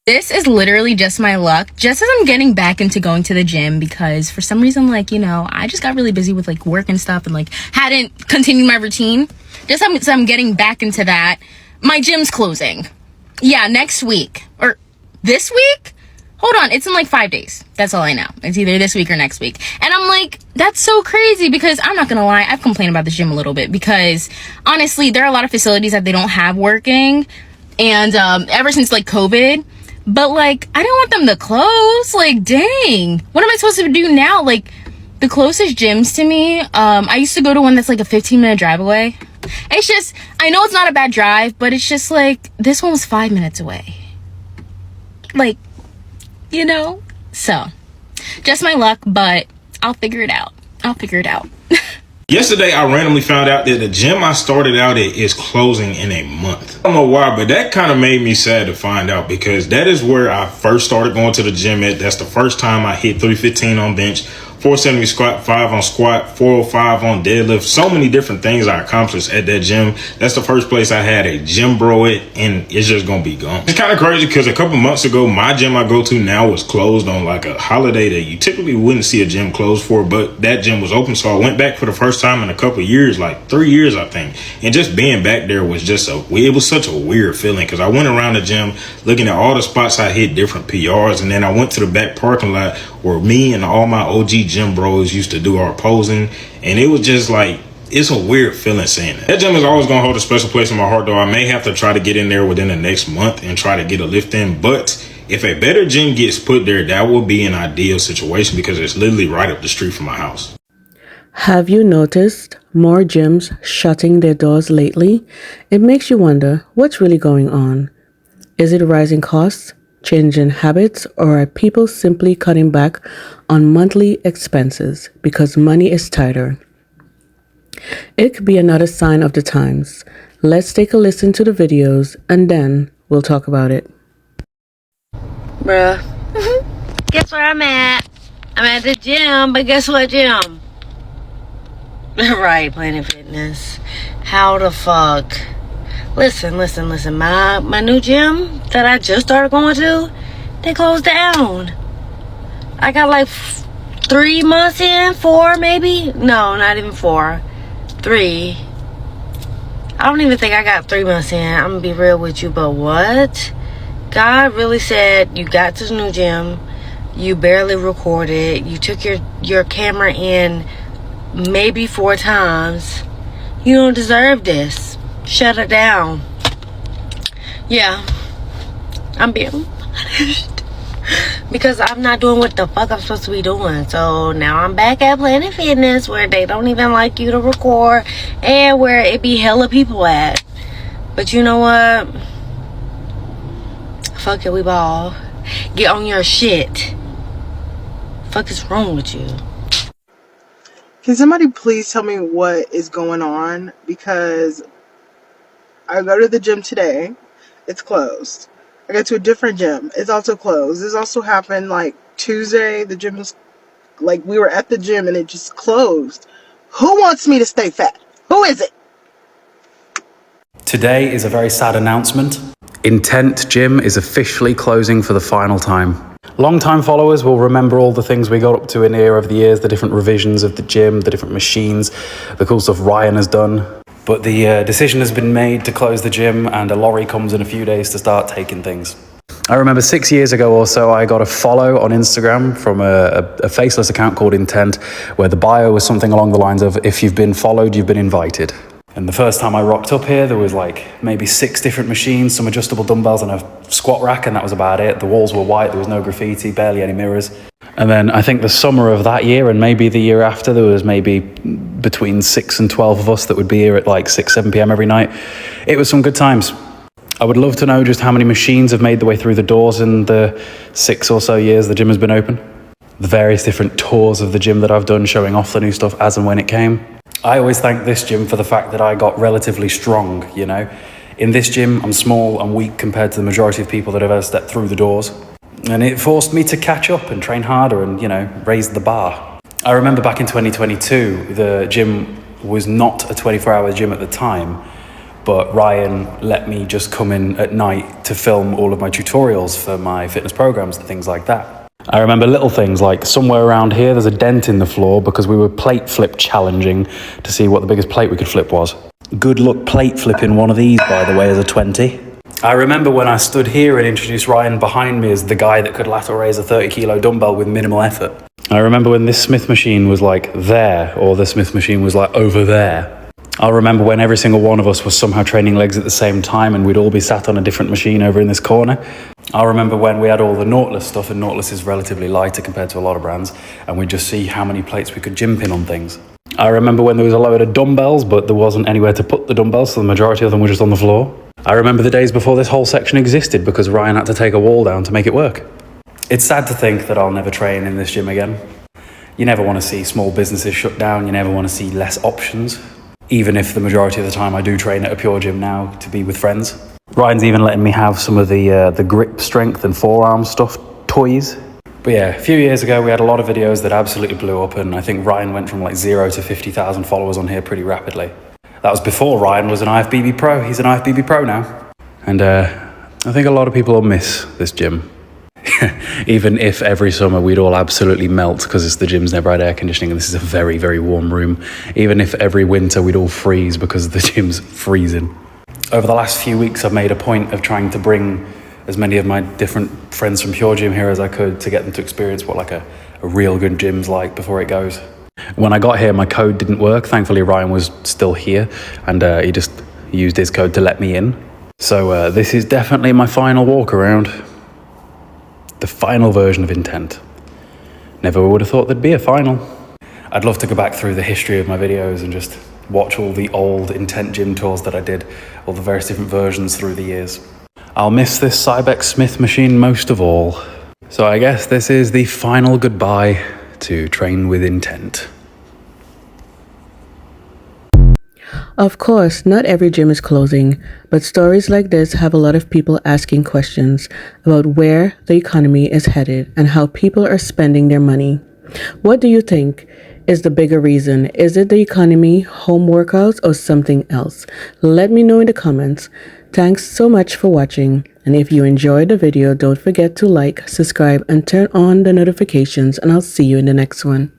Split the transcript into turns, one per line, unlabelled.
This is literally just my luck. Just as I'm getting back into going to the gym, because for some reason, like, you know, I just got really busy with like work and stuff and like hadn't continued my routine. Just as I'm getting back into that, my gym's closing. Yeah, next week. Or this week? Hold on, it's in like 5 days. That's all I know. It's either this week or next week. And I'm like, that's so crazy, because I'm not gonna lie, I've complained about this gym a little bit, because honestly, there are a lot of facilities that they don't have working, and ever since like COVID. But like, I don't want them to close. Like, dang, what am I supposed to do now? Like, the closest gyms to me, I used to go to one that's like a 15-minute drive away. It's just, I know it's not a bad drive, but it's just like, this one was 5 minutes away. Like, you know? So, just my luck, but I'll figure it out.
Yesterday, I randomly found out that the gym I started out at is closing in a month. I don't know why, but that kind of made me sad to find out, because that is where I first started going to the gym at. That's the first time I hit 315 on bench, 470 squat, 5 on squat, 405 on deadlift. So many different things I accomplished at that gym. That's the first place I had a gym bro at, and it's just gonna be gone. It's kind of crazy, because a couple months ago, my gym I go to now was closed on like a holiday that you typically wouldn't see a gym closed for, but that gym was open. So I went back for the first time in a couple of years, like 3 years, I think. And just being back there was just it was such a weird feeling, because I went around the gym looking at all the spots I hit different PRs, and then I went to the back parking lot where me and all my OG gym bros used to do our posing, and it was just like, it's a weird feeling saying that. That gym is always going to hold a special place in my heart, though. I may have to try to get in there within the next month and try to get a lift in, but if a better gym gets put there, that will be an ideal situation, because it's literally right up the street from my house.
Have you noticed more gyms shutting their doors lately? It makes you wonder, what's really going on? Is it rising costs, changing habits, or are people simply cutting back on monthly expenses because money is tighter? It could be another sign of the times. Let's take a listen to the videos and then we'll talk about it.
Bruh, guess where I'm at? I'm at the gym, but guess what gym? Right, Planet Fitness. How the fuck? Listen. My new gym that I just started going to, they closed down. I got like 3 months in, 4 maybe? No, not even 4. 3. I don't even think I got 3 months in. I'm gonna be real with you, but what? God really said, you got to the new gym, you barely recorded, you took your camera in maybe 4 times. You don't deserve this. Shut it down. Yeah, I'm being punished because I'm not doing what the fuck I'm supposed to be doing. So now I'm back at Planet Fitness, where they don't even like you to record and where it be hella people at. But you know what? Fuck it, we ball. Get on your shit. Fuck is wrong with you?
Can somebody please tell me what is going on? Because I go to the gym today, it's closed. I go to a different gym, it's also closed. This also happened like Tuesday. The gym was like, we were at the gym and it just closed. Who wants me to stay fat? Who is it?
Today is a very sad announcement. Intent Gym is officially closing for the final time. Long-time followers will remember all the things we got up to in here over the years, the different revisions of the gym, the different machines, the cool stuff Ryan has done. But the decision has been made to close the gym, and a lorry comes in a few days to start taking things. I remember 6 years ago or so, I got a follow on Instagram from a faceless account called Intent, where the bio was something along the lines of, if you've been followed, you've been invited. And the first time I rocked up here, there was like maybe 6 different machines, some adjustable dumbbells and a squat rack, and that was about it. The walls were white, there was no graffiti, barely any mirrors. And then I think the summer of that year and maybe the year after, there was maybe between 6 and 12 of us that would be here at like 6, 7 p.m. every night. It was some good times. I would love to know just how many machines have made their way through the doors in the 6 or so years the gym has been open. The various different tours of the gym that I've done, showing off the new stuff as and when it came. I always thank this gym for the fact that I got relatively strong, you know. In this gym, I'm small and weak compared to the majority of people that have ever stepped through the doors. And it forced me to catch up and train harder and, you know, raise the bar. I remember back in 2022, the gym was not a 24-hour gym at the time, but Ryan let me just come in at night to film all of my tutorials for my fitness programs and things like that. I remember little things like somewhere around here there's a dent in the floor because we were plate flip challenging to see what the biggest plate we could flip was. Good luck plate flipping one of these, by the way, as a 20. I remember when I stood here and introduced Ryan behind me as the guy that could lateral raise a 30 kilo dumbbell with minimal effort. I remember when this Smith machine was like there, or the Smith machine was like over there. I'll remember when every single one of us was somehow training legs at the same time and we'd all be sat on a different machine over in this corner. I'll remember when we had all the Nautilus stuff, and Nautilus is relatively lighter compared to a lot of brands, and we'd just see how many plates we could gym pin on things. I remember when there was a load of dumbbells, but there wasn't anywhere to put the dumbbells, so the majority of them were just on the floor. I remember the days before this whole section existed because Ryan had to take a wall down to make it work. It's sad to think that I'll never train in this gym again. You never want to see small businesses shut down, you never want to see less options. Even if the majority of the time I do train at a Pure Gym now to be with friends. Ryan's even letting me have some of the grip strength and forearm stuff toys. But yeah, a few years ago we had a lot of videos that absolutely blew up, and I think Ryan went from like 0 to 50,000 followers on here pretty rapidly. That was before Ryan was an IFBB Pro. He's an IFBB Pro now. And I think a lot of people will miss this gym. Even if every summer we'd all absolutely melt because the gym's never had air conditioning and this is a very, very warm room. Even if every winter we'd all freeze because the gym's freezing. Over the last few weeks, I've made a point of trying to bring as many of my different friends from Pure Gym here as I could to get them to experience what like a real good gym's like before it goes. When I got here, my code didn't work. Thankfully, Ryan was still here and he just used his code to let me in. So this is definitely my final walk around. The final version of Intent. Never would have thought there'd be a final. I'd love to go back through the history of my videos and just watch all the old Intent gym tours that I did, all the various different versions through the years. I'll miss this Cybex Smith machine most of all. So I guess this is the final goodbye to Train with Intent.
Of course, not every gym is closing, but stories like this have a lot of people asking questions about where the economy is headed and how people are spending their money. What do you think is the bigger reason? Is it the economy, home workouts, or something else? Let me know in the comments. Thanks so much for watching, and if you enjoyed the video, don't forget to like, subscribe, and turn on the notifications, and I'll see you in the next one.